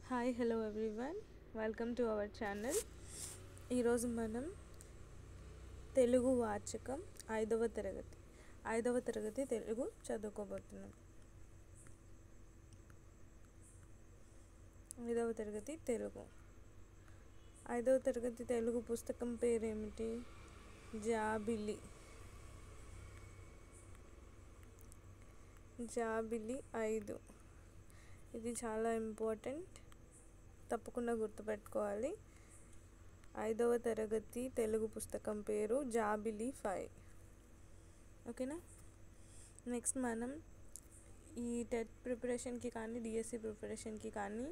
Hi hello everyone, welcome to our channel. ఈరోజు మనం తెలుగు వాచకం ఐదవ తరగతి తెలుగు చదువుకోబోతున్నాం. ఐదవ తరగతి తెలుగు పుస్తకం పేరేమిటి? జాబిలి 5. ఇది చాలా ఇంపార్టెంట్, తప్పకుండా గుర్తుపెట్టుకోవాలి. 5వ తరగతి తెలుగు పుస్తకం పేరు జాబిలి 5. ఓకేనా? నెక్స్ట్ మనం ఈ టెట్ ప్రిపరేషన్కి కానీ డిఎస్సి ప్రిపరేషన్కి కానీ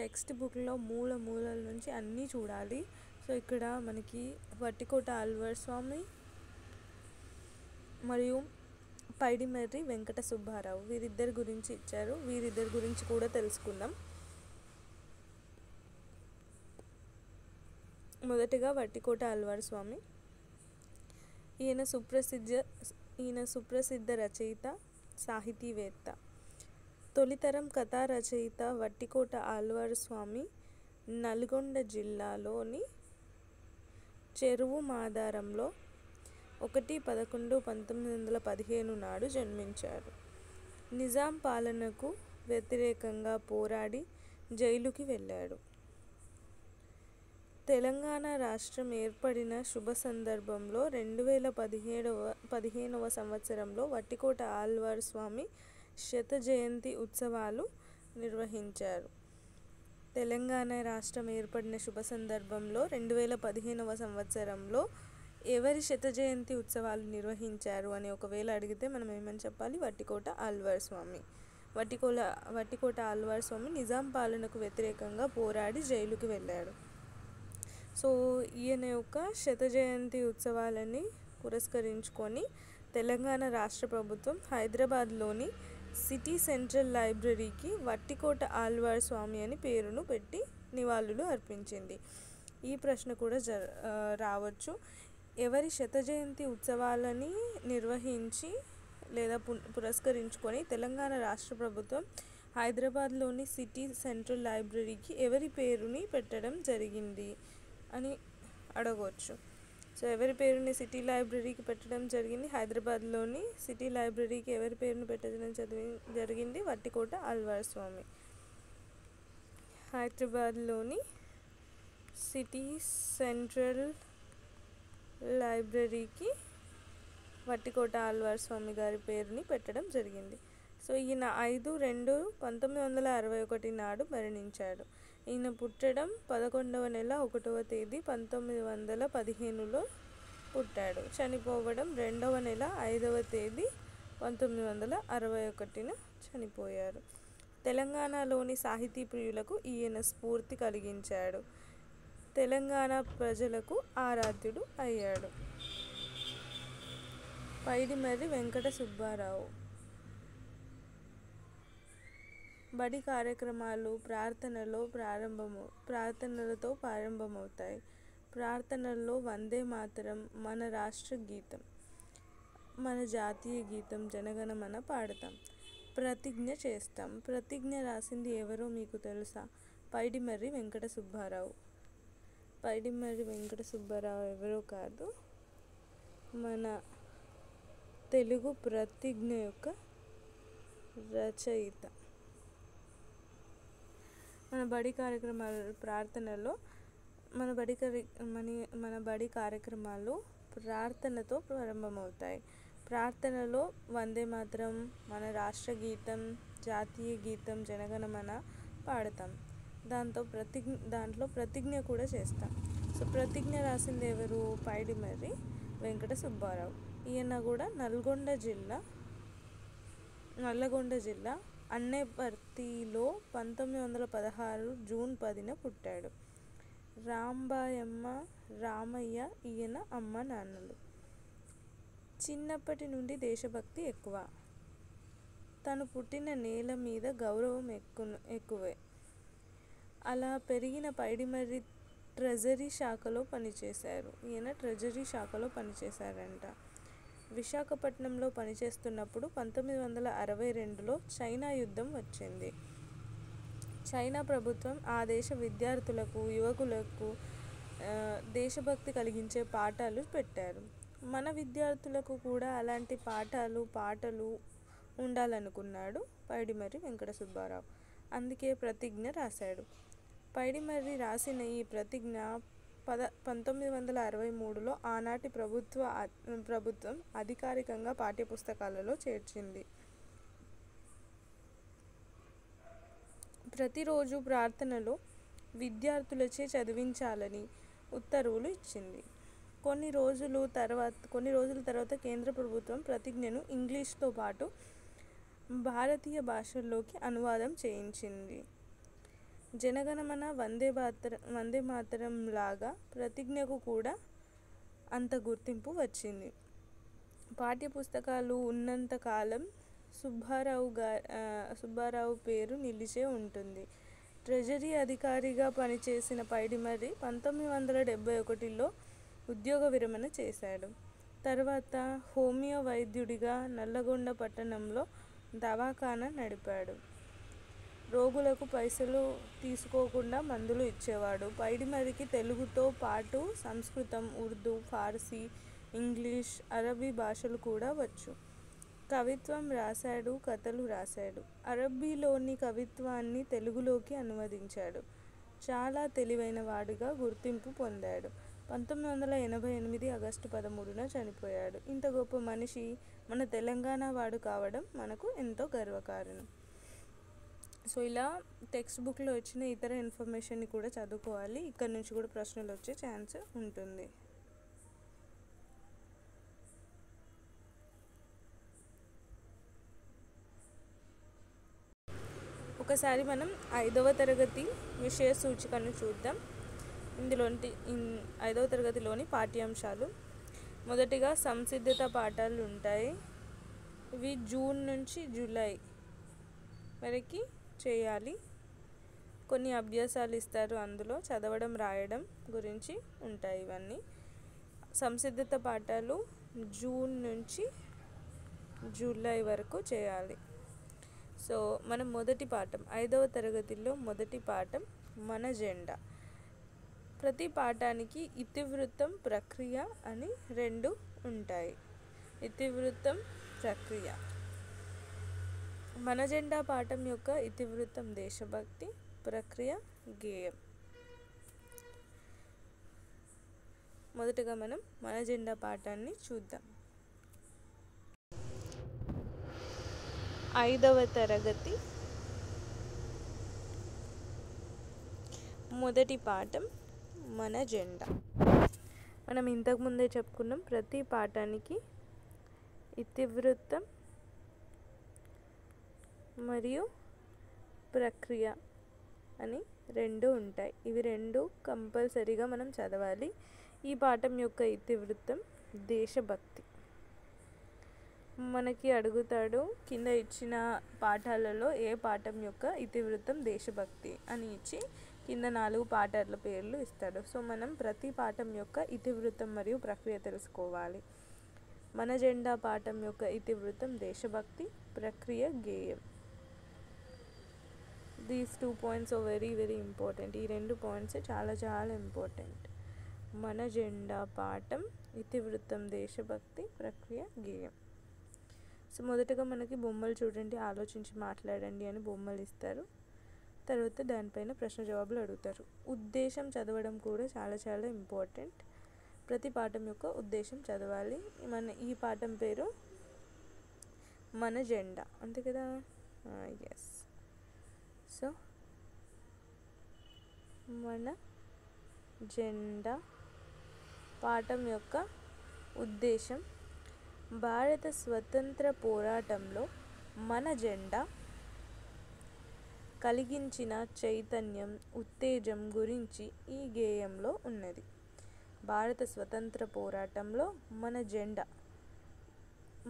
టెక్స్ట్ బుక్లో మూలల నుంచి అన్నీ చూడాలి. సో ఇక్కడ మనకి వట్టికోట ఆళ్వార్ స్వామి మరియు పైడిమర్రి వెంకట సుబ్బారావు వీరిద్దరి గురించి ఇచ్చారు. వీరిద్దరి గురించి కూడా తెలుసుకుందాం. మొదటిగా వట్టికోట ఆళ్వార్ స్వామి. ఈయన సుప్రసిద్ధ రచయిత, సాహితీవేత్త. తొలితరం కథా రచయిత వట్టికోట ఆళ్వార్ స్వామి నల్గొండ జిల్లాలోని చెరువు మాధారంలో 1/11/1915 నాడు జన్మించారు. నిజాం పాలనకు వ్యతిరేకంగా పోరాడి జైలుకి వెళ్ళాడు. తెలంగాణ రాష్ట్రం ఏర్పడిన శుభ సందర్భంలో 2015వ సంవత్సరంలో వట్టికోట ఆళ్వార్ స్వామి శత జయంతి ఉత్సవాలు నిర్వహించారు. తెలంగాణ రాష్ట్రం ఏర్పడిన శుభ సందర్భంలో 2015వ సంవత్సరంలో ఎవరి శత జయంతి ఉత్సవాలు నిర్వహించారు అని ఒకవేళ అడిగితే మనం ఏమని చెప్పాలి? వట్టికోట ఆళ్వార్ స్వామి. వట్టికోట ఆళ్వార్ స్వామి నిజాం పాలనకు వ్యతిరేకంగా పోరాడి జైలుకి వెళ్ళాడు. సో ఈయన యొక్క శత జయంతి ఉత్సవాలని పురస్కరించుకొని తెలంగాణ రాష్ట్ర ప్రభుత్వం హైదరాబాద్లోని సిటీ సెంట్రల్ లైబ్రరీకి వట్టికోట ఆళ్వార్ స్వామి అని పేరును పెట్టి నివాళులు అర్పించింది. ఈ ప్రశ్న కూడా రావచ్చు. ఎవరి శత జయంతి ఉత్సవాలని నిర్వహించి లేదా పురస్కరించుకొని తెలంగాణ రాష్ట్ర ప్రభుత్వం హైదరాబాద్లోని సిటీ సెంట్రల్ లైబ్రరీకి ఎవరి పేరుని పెట్టడం జరిగింది అని అడగవచ్చు. సో ఎవరి పేరుని సిటీ లైబ్రరీకి పెట్టడం జరిగింది? హైదరాబాద్లోని సిటీ లైబ్రరీకి ఎవరి పేరుని పెట్టడం జరిగింది? వట్టికోట ఆళ్వార్ స్వామి. హైదరాబాద్లోని సిటీ సెంట్రల్ లైబ్రరీకి వట్టికోట ఆళ్వార్ స్వామి గారి పేరుని పెట్టడం జరిగింది. సో ఈయన 5/2/1961 నాడు మరణించాడు. ఈయన పుట్టడం 11వ నెల 1వ తేదీ 1915లో పుట్టాడు. చనిపోవడం 2వ నెల 5వ తేదీ 1961న చనిపోయారు. తెలంగాణలోని సాహితీ ప్రియులకు ఈయన స్ఫూర్తి కలిగించాడు. తెలంగాణ ప్రజలకు ఆరాధ్యుడు అయ్యాడు. పైడిమర్రి వెంకట సుబ్బారావు. బడి కార్యక్రమాలు ప్రార్థనలతో ప్రారంభమవుతాయి. ప్రార్థనల్లో వందే మాతరం, మన రాష్ట్ర గీతం, మన జాతీయ గీతం జనగణమన పాడతాం. ప్రతిజ్ఞ చేస్తాం. ప్రతిజ్ఞ రాసింది ఎవరో మీకు తెలుసా? పైడిమర్రి వెంకట సుబ్బారావు. పైడిమర్రి వెంకట సుబ్బారావు ఎవరో కాదు, మన తెలుగు ప్రతిజ్ఞ యొక్క రచయిత. మన బడి కార్యక్రమాలు ప్రార్థనతో ప్రారంభమవుతాయి. ప్రార్థనలో వందే మాతరం, మన రాష్ట్ర గీతం, జాతీయ గీతం జనగణమన పాడతాం. దాంట్లో ప్రతిజ్ఞ కూడా చేస్తాం. సో ప్రతిజ్ఞ రాసింది ఎవరు? పైడిమర్రి వెంకట సుబ్బారావు. ఈయన కూడా నల్గొండ జిల్లా అన్నెపర్తిలో 1916 జూన్ 10న పుట్టాడు. రాంబాయమ్మ, రామయ్య ఈయన అమ్మ నాన్నలు. చిన్నప్పటి నుండి దేశభక్తి ఎక్కువ. తను పుట్టిన నేల మీద గౌరవం ఎక్కువే. అలా పెరిగిన పైడిమర్రి ట్రెజరీ శాఖలో పనిచేశారు. ఈయన ట్రెజరీ శాఖలో పనిచేశారంట. విశాఖపట్నంలో పనిచేస్తున్నప్పుడు 1962లో చైనా యుద్ధం వచ్చింది. చైనా ప్రభుత్వం ఆ దేశ విద్యార్థులకు, యువకులకు దేశభక్తి కలిగించే పాఠాలు పెట్టారు. మన విద్యార్థులకు కూడా అలాంటి పాటలు ఉండాలనుకున్నాడు పైడిమర్రి వెంకట సుబ్బారావు. అందుకే ప్రతిజ్ఞ రాశాడు. పైడిమర్రి రాసిన ఈ ప్రతిజ్ఞ 1963లో ఆనాటి ప్రభుత్వం అధికారికంగా పాఠ్యపుస్తకాలలో చేర్చింది. ప్రతిరోజు ప్రార్థనలో విద్యార్థులచే చదివించాలని ఉత్తర్వులు ఇచ్చింది. కొన్ని రోజుల తర్వాత కేంద్ర ప్రభుత్వం ప్రతిజ్ఞను ఇంగ్లీష్తో పాటు భారతీయ భాషల్లోకి అనువాదం చేయించింది. జనగణమన వందే మాతరం లాగా ప్రతిజ్ఞకు కూడా అంత గుర్తింపు వచ్చింది. పాఠ్యపుస్తకాలు ఉన్నంత కాలం సుబ్బారావు పేరు నిలిచే ఉంటుంది. ట్రెజరీ అధికారిగా పనిచేసిన పైడిమర్రి 1971లో ఉద్యోగ విరమణ చేశాడు. తర్వాత హోమియో వైద్యుడిగా నల్లగొండ పట్టణంలో దవాఖానా నడిపాడు. రోగులకు పైసలు తీసుకోకుండా మందులు ఇచ్చేవాడు. పైడిమర్రికి తెలుగుతో పాటు సంస్కృతం, ఉర్దూ, ఫార్సీ, ఇంగ్లీష్, అరబీ భాషలు కూడా వచ్చు. కవిత్వం రాశాడు, కథలు రాశాడు. అరబ్బీలోని కవిత్వాన్ని తెలుగులోకి అనువదించాడు. చాలా తెలివైన వాడిగా గుర్తింపు పొందాడు. 1988 ఆగస్టు 13న చనిపోయాడు. ఇంత గొప్ప మనిషి మన తెలంగాణ వాడు కావడం మనకు ఎంతో గర్వకారణం. సో ఇలా టెక్స్ట్ బుక్లో వచ్చిన ఇతర ఇన్ఫర్మేషన్ని కూడా చదువుకోవాలి. ఇక్కడ నుంచి కూడా ప్రశ్నలు వచ్చే ఛాన్స్ ఉంటుంది. ఒకసారి మనం 5వ తరగతి విషయ సూచికను చూద్దాం. ఇందులోని 5వ తరగతిలోని పాఠ్యాంశాలు. మొదటిగా సంసిద్ధత పాఠాలు ఉంటాయి. ఇవి జూన్ నుంచి జూలై వరకు చేయాలి. కొన్ని అభ్యాసాలు ఇస్తారు, అందులో చదవడం రాయడం గురించి ఉంటాయి. ఇవన్నీ సంసిద్ధత పాఠాలు జూన్ నుంచి జూలై వరకు చేయాలి. సో మనం మొదటి పాఠం 5వ తరగతిలో మొదటి పాఠం మన జెండా. ప్రతి పాఠానికి ఇతివృత్తం, ప్రక్రియ అని 2 ఉంటాయి. ఇతివృత్తం, ప్రక్రియ. మన జెండా పాఠం యొక్క ఇతివృత్తం దేశభక్తి, ప్రక్రియ గేయం. మొదటగా మనం మన జెండా పాఠాన్ని చూద్దాం. 5వ తరగతి మొదటి పాఠం మన జెండా. మనం ఇంతకుముందే చెప్పుకున్నాం, ప్రతి పాఠానికి ఇతివృత్తం మరియు ప్రక్రియ అని 2 ఉంటాయి. ఇవి 2 కంపల్సరీగా మనం చదవాలి. ఈ పాఠం యొక్క ఇతివృత్తం దేశభక్తి. మనకి అడుగుతాడు, కింద ఇచ్చిన పాఠాలలో ఏ పాఠం యొక్క ఇతివృత్తం దేశభక్తి అని ఇచ్చి కింద 4 పాఠాల పేర్లు ఇస్తాడు. సో మనం ప్రతి పాఠం యొక్క ఇతివృత్తం మరియు ప్రక్రియ తెలుసుకోవాలి. మన జెండా పాఠం యొక్క ఇతివృత్తం దేశభక్తి, ప్రక్రియ గేయం. These 2 points are very very important. ఈ 2 పాయింట్స్ చాలా చాలా ఇంపార్టెంట్. మన జెండా పాఠం, ఇతివృత్తం దేశభక్తి, ప్రక్రియ గేయం. సో మొదటగా మనకి బొమ్మలు చూడండి, ఆలోచించి మాట్లాడండి అని బొమ్మలు ఇస్తారు. తర్వాత దానిపైన ప్రశ్న జవాబులు అడుగుతారు. ఉద్దేశం చదవడం కూడా చాలా చాలా ఇంపార్టెంట్. ప్రతి పాఠం యొక్క ఉద్దేశం చదవాలి. ఈ పాఠం పేరు మన జెండా, అంతే కదా? ఎస్. సో మన జెండా పాఠం యొక్క ఉద్దేశం, భారత స్వతంత్ర పోరాటంలో మన జెండా కలిగించిన చైతన్యం, ఉత్తేజం గురించి ఈ గేయంలో ఉన్నది. భారత స్వతంత్ర పోరాటంలో మన జెండా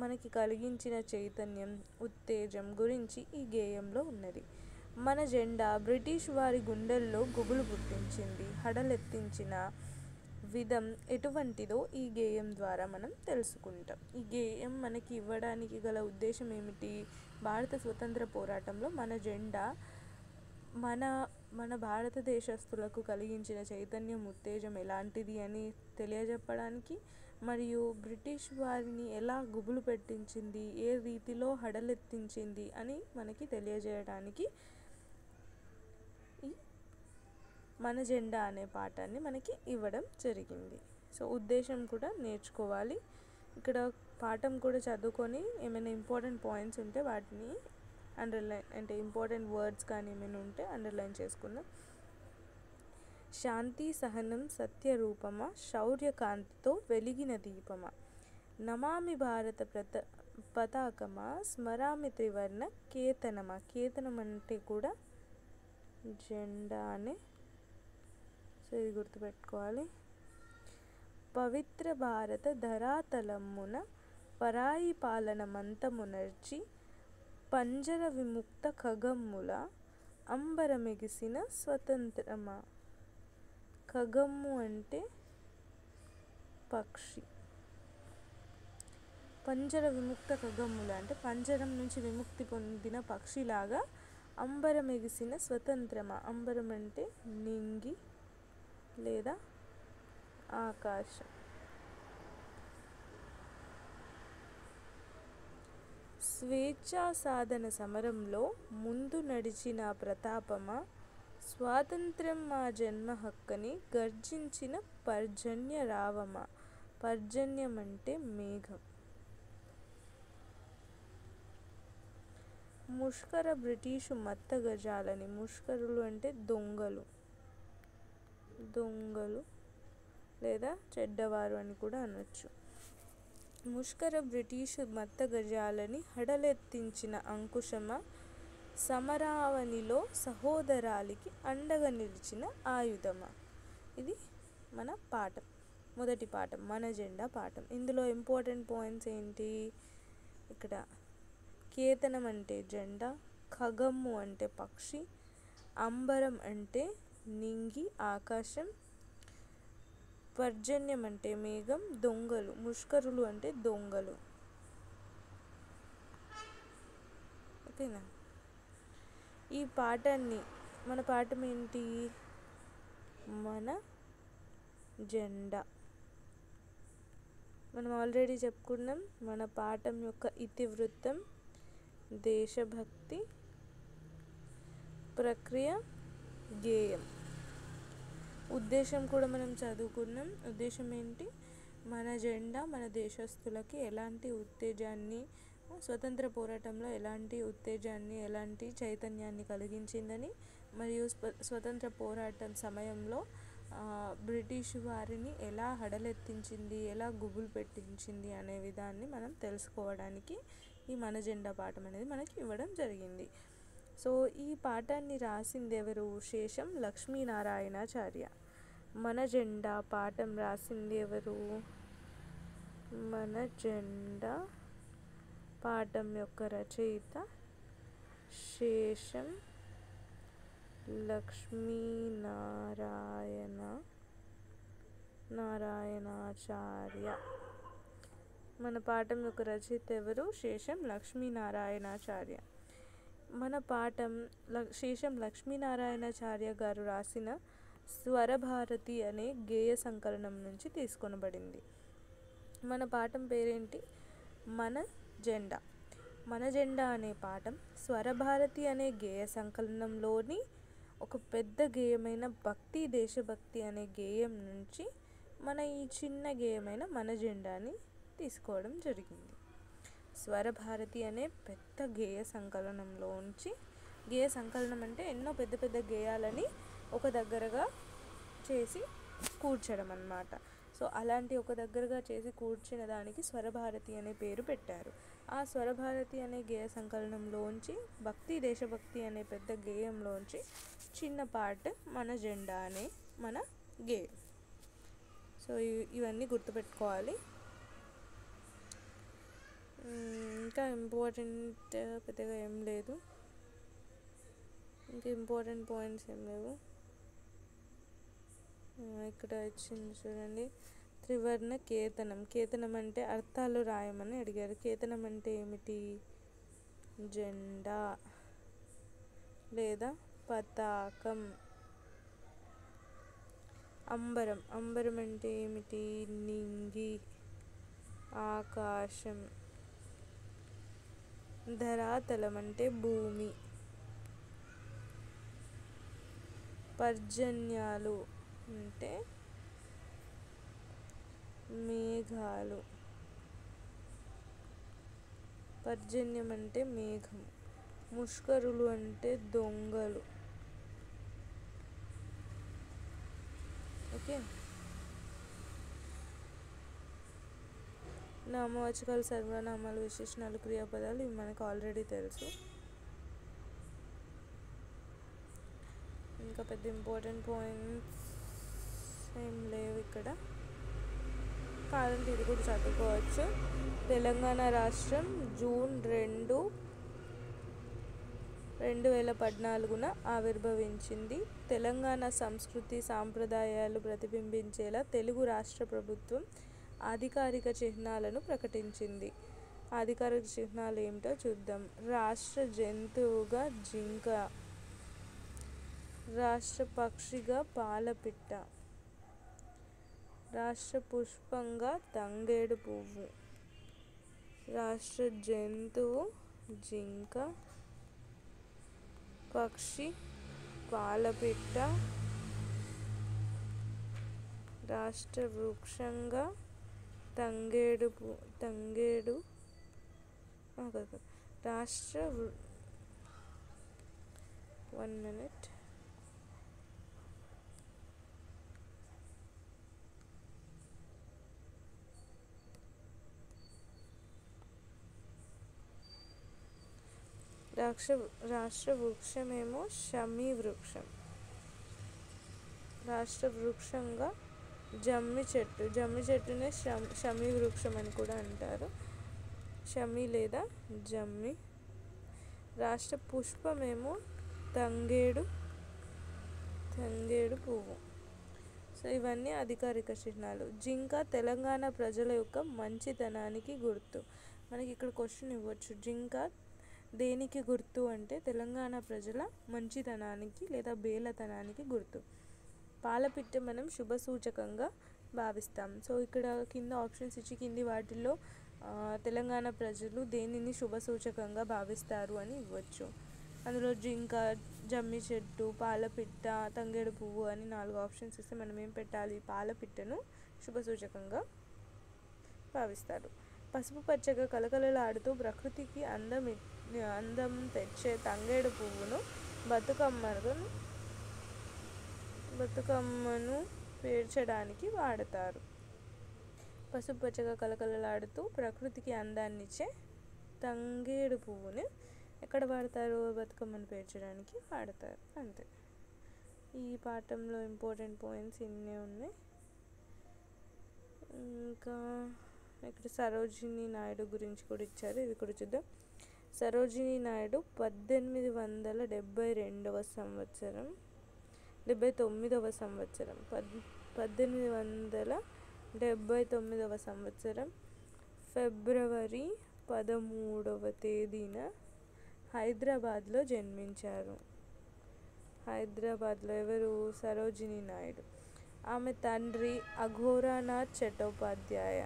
మనకి కలిగించిన చైతన్యం, ఉత్తేజం గురించి ఈ గేయంలో ఉన్నది. మన జెండా బ్రిటిష్ వారి గుండెల్లో గుబులు పుట్టించింది. హడలెత్తించిన విధం ఎటువంటిదో ఈ గేయం ద్వారా మనం తెలుసుకుంటాం. ఈ గేయం మనకి ఇవ్వడానికి గల ఉద్దేశం ఏమిటి? భారత స్వతంత్ర పోరాటంలో మన జెండా మన మన భారతదేశస్తులకు కలిగించిన చైతన్యం ఉత్తేజం ఎలాంటిది అని తెలియజెప్పడానికి, మరియు బ్రిటిష్ వారిని ఎలా గుబులు పెట్టించింది, ఏ రీతిలో హడలెత్తించింది అని మనకి తెలియజేయడానికి ఈ మన జెండా అనే పాఠాన్ని మనకి ఇవ్వడం జరిగింది. సో ఉద్దేశం కూడా నేర్చుకోవాలి. ఇక్కడ పాఠం కూడా చదువుకొని ఏమైనా ఇంపార్టెంట్ పాయింట్స్ ఉంటే వాటిని అండర్లైన్, అంటే ఇంపార్టెంట్ వర్డ్స్ కానీ ఏమైనా ఉంటే అండర్లైన్ చేసుకుందాం. శాంతి సహనం సత్యరూపమా, శౌర్యకాంతితో వెలిగిన దీపమా, నమామి భారత పతాకమా, స్మరామి త్రివర్ణ కేతనమా. కేతనం అంటే కూడా జెండా అని, సో ఇది గుర్తుపెట్టుకోవాలి. పవిత్ర భారత ధరాతలమున పరాయి పాలన మంతమునర్చి, పంజర విముక్త ఖగమ్ముల అంబరమెగిసిన స్వతంత్రమా. ఖగమ్ము అంటే పక్షి, పంజర విముక్త ఖగమ్ముల అంటే పంజరం నుంచి విముక్తి పొందిన పక్షిలాగా అంబరమెగిసిన స్వతంత్రమా. అంబరం అంటే నింగి లేదా ఆకాశం. స్వేచ్ఛా సాధన సమరంలో ముందు నడిచిన ప్రతాపమా, స్వాతంత్ర్యం మా జన్మ హక్కని గర్జించిన పర్జన్య రావమా. పర్జన్యం అంటే మేఘం. ముష్కర బ్రిటిషు మత్త గజాలని. ముష్కరులు అంటే దొంగలు, దొంగలు లేదా చెడ్డవారు అని కూడా అనొచ్చు. ముష్కర బ్రిటిషు మత్త గజాలని హడలెత్తించిన అంకుశమా, సమరావనిలో సహోదరాలికి అండగా నిలిచిన ఆయుధమా. ఇది మన పాఠం, మొదటి పాఠం, మన జెండా పాఠం. ఇందులో ఇంపార్టెంట్ పాయింట్స్ ఏంటి? ఇక్కడ కేతనం అంటే జెండా, ఖగమ్ము అంటే పక్షి, అంబరం అంటే నింగి ఆకాశం, పర్జన్యం అంటే మేఘం, దొంగలు ముష్కరులు అంటే దొంగలు. ఓకేనా? ఈ పాఠాన్ని, మన పాఠం ఏంటి? మన జెండా. మనం ఆల్రెడీ చెప్పుకున్నాం. మన పాఠం యొక్క ఇతివృత్తం దేశభక్తి, ప్రక్రియ గేయం. ఉద్దేశం కూడా మనం చదువుకున్నాం. ఉద్దేశం ఏంటి? మన జెండా మన దేశస్తులకి ఎలాంటి ఉత్తేజాన్ని, స్వతంత్ర పోరాటంలో ఎలాంటి ఉత్తేజాన్ని, ఎలాంటి చైతన్యాన్ని కలిగించిందని, మరియు స్వతంత్ర పోరాటం సమయంలో బ్రిటిష్ వారిని ఎలా హడలెత్తించింది, ఎలా గుబులు పెట్టించింది అనే విధాన్ని మనం తెలుసుకోవడానికి ఈ మన జెండా పాఠం అనేది మనకి ఇవ్వడం జరిగింది. సో ఈ పాఠాన్ని రాసింది ఎవరు? శేషం లక్ష్మీనారాయణాచార్య. మన జెండా పాఠం రాసింది ఎవరు? మన జెండా పాఠం యొక్క రచయిత శేషం నారాయణాచార్య. మన పాఠం యొక్క రచయిత ఎవరు? శేషం లక్ష్మీనారాయణాచార్య. మన పాఠం శేషం లక్ష్మీనారాయణాచార్య గారు రాసిన స్వరభారతి అనే గేయ సంకలనం నుంచి తీసుకొనబడింది. మన పాఠం పేరేంటి? మన జెండా. మన జెండా అనే పాఠం స్వరభారతి అనే గేయ సంకలనంలోని ఒక పెద్ద గేయమైన భక్తి దేశభక్తి అనే గేయం నుంచి మన ఈ చిన్న గేయమైన మన జెండాని తీసుకోవడం జరిగింది. స్వరభారతి అనే పెద్ద గేయ సంకలనంలోంచి, గేయ సంకలనం అంటే ఎన్నో పెద్ద పెద్ద గేయాలని ఒక దగ్గరగా చేసి కూర్చడం అన్నమాట. సో అలాంటి ఒక దగ్గరగా చేసి కూర్చిన దానికి స్వరభారతి అనే పేరు పెట్టారు. ఆ స్వరభారతి అనే గేయ సంకలనంలోంచి భక్తి దేశభక్తి అనే పెద్ద గేయంలోంచి చిన్న పార్ట్ మన జెండా అనే మన గేయం. సో ఇవన్నీ గుర్తుపెట్టుకోవాలి. ఇంకా ఇంపార్టెంట్ పెద్దగా ఏం లేదు, ఇంకా ఇంపార్టెంట్ పాయింట్స్ ఏం లేవు. ఇక్కడ ఇచ్చింది చూడండి, త్రివర్ణ కేతనం. కేతనం అంటే అర్థాలు రాయమని అడిగారు. కేతనం అంటే ఏమిటి? జెండా లేదా పతాకం. అంబరం. అంబరం అంటే ఏమిటి? నింగి, ఆకాశం. ధరాతలం అంటే భూమి. పర్జన్యాలు అంటే మేఘాలు. పర్జన్యం అంటే మేఘం. ముష్కరులు అంటే దొంగలు. ఓకే. నామవాచకాలు, సర్వనామాలు, విశేషణాలు, క్రియాపదాలు ఇవి మనకు ఆల్రెడీ తెలుసు. ఇంకా పెద్ద ఇంపార్టెంట్ పాయింట్స్ ఏం లేవు ఇక్కడ. కాదంటే ఇది కూడా చదువుకోవచ్చు. తెలంగాణ రాష్ట్రం జూన్ 2, 2014 ఆవిర్భవించింది. తెలంగాణ సంస్కృతి సాంప్రదాయాలు ప్రతిబింబించేలా తెలుగు రాష్ట్ర ప్రభుత్వం అధికారిక చిహ్నాలను ప్రకటించింది. అధికారిక చిహ్నాలు ఏమిటో చూద్దాం. రాష్ట్ర జంతువుగా జింక, రాష్ట్ర పక్షిగా పాలపిట్ట, రాష్ట్ర పుష్పంగా తంగేడు పువ్వు. రాష్ట్ర జంతువు జింక, పక్షి పాలపిట్ట, రాష్ట్ర వృక్షంగా తంగేడు రాష్ట్ర 1 minute. రాష్ట్ర వృక్షమేమో షమీ వృక్షం. రాష్ట్ర వృక్షంగా జమ్మి చెట్టు. జమ్మి చెట్టునే షమీ వృక్షం అని కూడా అంటారు. షమీ లేదా జమ్మి. రాష్ట్ర పుష్పమేమో తంగేడు పువ్వు. సో ఇవన్నీ అధికారిక చిహ్నాలు. జింక తెలంగాణ ప్రజల యొక్క మంచితనానికి గుర్తు. మనకి ఇక్కడ క్వశ్చన్ ఇవ్వచ్చు. జింక దేనికి గుర్తు అంటే తెలంగాణ ప్రజల మంచితనానికి లేదా బేలతనానికి గుర్తు. పాలపిట్ట మనం శుభ సూచకంగా భావిస్తాం. సో ఇక్కడ కింద ఆప్షన్స్ ఇచ్చి కింది వాటిల్లో తెలంగాణ ప్రజలు దేనిని శుభ సూచకంగా భావిస్తారు అని ఇవ్వచ్చు. అందులో జింక, జమ్మి చెట్టు, పాలపిట్ట, తంగేడు పువ్వు అని 4 ఆప్షన్స్ ఇస్తే మనం ఏం పెట్టాలి? పాలపిట్టను శుభ సూచకంగా భావిస్తారు. పసుపు పచ్చగా కలకలలాడుతూ ప్రకృతికి అందం తెచ్చే తంగేడు పువ్వును బతుకమ్మను పేర్చడానికి వాడతారు. పసుపు పచ్చగా కలకలలాడుతూ ప్రకృతికి అందాన్నిచ్చే తంగేడు పువ్వుని ఎక్కడ వాడతారు? బతుకమ్మను పేర్చడానికి వాడతారు. అంతే. ఈ పాఠంలో ఇంపార్టెంట్ పాయింట్స్ ఇన్నే ఉన్నాయి. ఇంకా ఇక్కడ సరోజినీ నాయుడు గురించి కూడా ఇచ్చారు. ఇవి కూడా చూద్దాం. సరోజినీ నాయుడు 1879వ సంవత్సరం 1879వ సంవత్సరం ఫిబ్రవరి 13వ తేదీన హైదరాబాద్లో జన్మించారు. హైదరాబాద్లో ఎవరు? సరోజినీ నాయుడు. ఆమె తండ్రి అఘోరానాథ్ చట్టోపాధ్యాయ.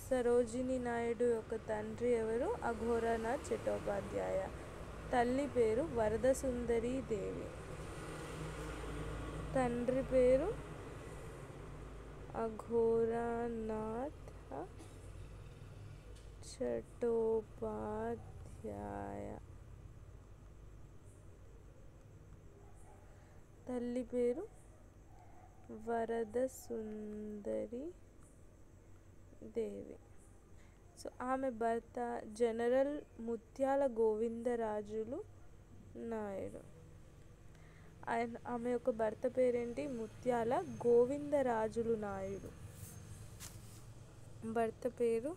సరోజినీ నాయుడు యొక్క తండ్రి ఎవరు? అఘోరానాథ్ చట్టోపాధ్యాయ. తల్లి పేరు వరదసుందరీ దేవి. తండ్రి పేరు అఘోరానాథ్ చట్టోపాధ్యాయ. తల్లి పేరు వరదసుందరి దేవి. సో ఆమె భర్త జనరల్ ముత్యాల గోవిందరాజులు నాయుడు. ఆమె యొక్క భర్త పేరేంటి? ముత్యాల గోవిందరాజులు నాయుడు. భర్త పేరు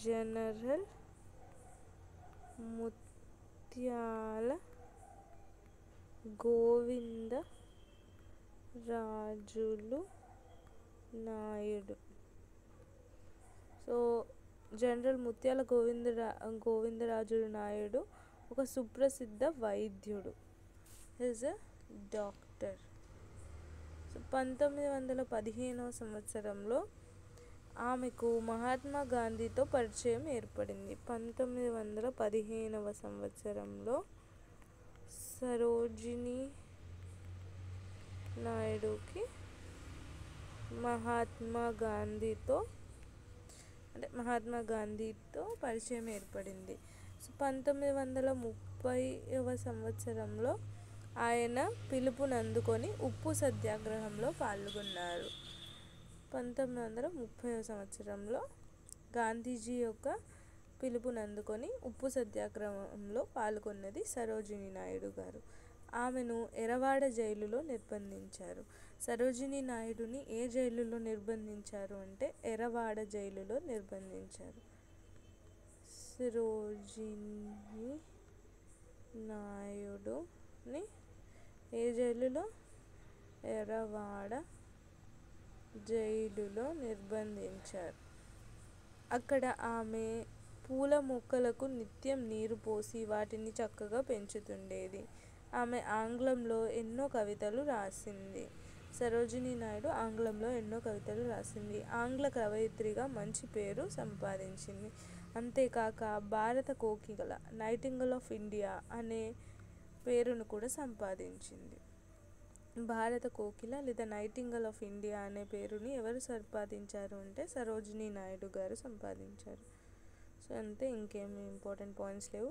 జనరల్ ముత్యాల గోవిందరాజులు నాయుడు. సో జనరల్ ముత్యాల గోవిందరాజులు నాయుడు ఒక సుప్రసిద్ధ వైద్యుడు, ఈజ్ ఎ డాక్టర్. సో 1915వ సంవత్సరంలో ఆమెకు మహాత్మా గాంధీతో పరిచయం ఏర్పడింది. 1915వ సంవత్సరంలో సరోజినీ నాయుడుకి మహాత్మా గాంధీతో పరిచయం ఏర్పడింది. సో 1930వ సంవత్సరంలో ఆయన పిలుపునందుకొని ఉప్పు సత్యాగ్రహంలో పాల్గొన్నారు. 1930వ సంవత్సరంలో గాంధీజీ యొక్క పిలుపునందుకొని ఉప్పు సత్యాగ్రహంలో పాల్గొన్నది సరోజినీ నాయుడు గారు. ఆమెను ఎరవాడ జైలులో నిర్బంధించారు. సరోజినీ నాయుడుని ఏ జైలులో నిర్బంధించారు అంటే ఎరవాడ జైలులో నిర్బంధించారు. సరోజినీ నాయుడుని ఏ జైలులో? ఎరవాడ జైలులో నిర్బంధించారు. అక్కడ ఆమె పూల మొక్కలకు నిత్యం నీరు పోసి వాటిని చక్కగా పెంచుతుండేది. ఆమె ఆంగ్లంలో ఎన్నో కవితలు రాసింది. సరోజినీ నాయుడు ఆంగ్లంలో ఎన్నో కవితలు రాసింది. ఆంగ్ల కవయిత్రిగా మంచి పేరు సంపాదించింది. అంతేకాక భారత కోకిల, నైటింగేల్ ఆఫ్ ఇండియా అనే పేరును కూడా సంపాదించింది. భారత కోకిల లేదా నైటింగేల్ ఆఫ్ ఇండియా అనే పేరుని ఎవరు సంపాదించారు అంటే సరోజినీ నాయుడు గారు సంపాదించారు. సో అంతే, ఇంకేమి ఇంపార్టెంట్ పాయింట్స్ లేవు.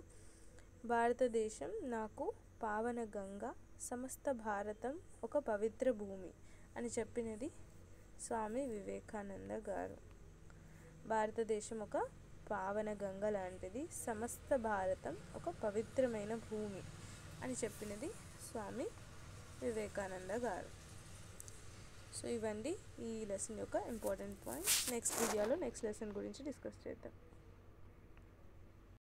భారతదేశం నాకు పావన గంగ, సమస్త భారతం ఒక పవిత్ర భూమి అని చెప్పినది స్వామి వివేకానంద గారు. భారతదేశం ఒక పావన గంగ లాంటిది, సమస్త భారతం ఒక పవిత్రమైన భూమి అని చెప్పినది స్వామి వివేకానంద గారు. సో ఇవండి ఈ లెసన్ యొక్క ఇంపార్టెంట్ పాయింట్స్. నెక్స్ట్ వీడియోలో నెక్స్ట్ లెసన్ గురించి డిస్కస్ చేద్దాం.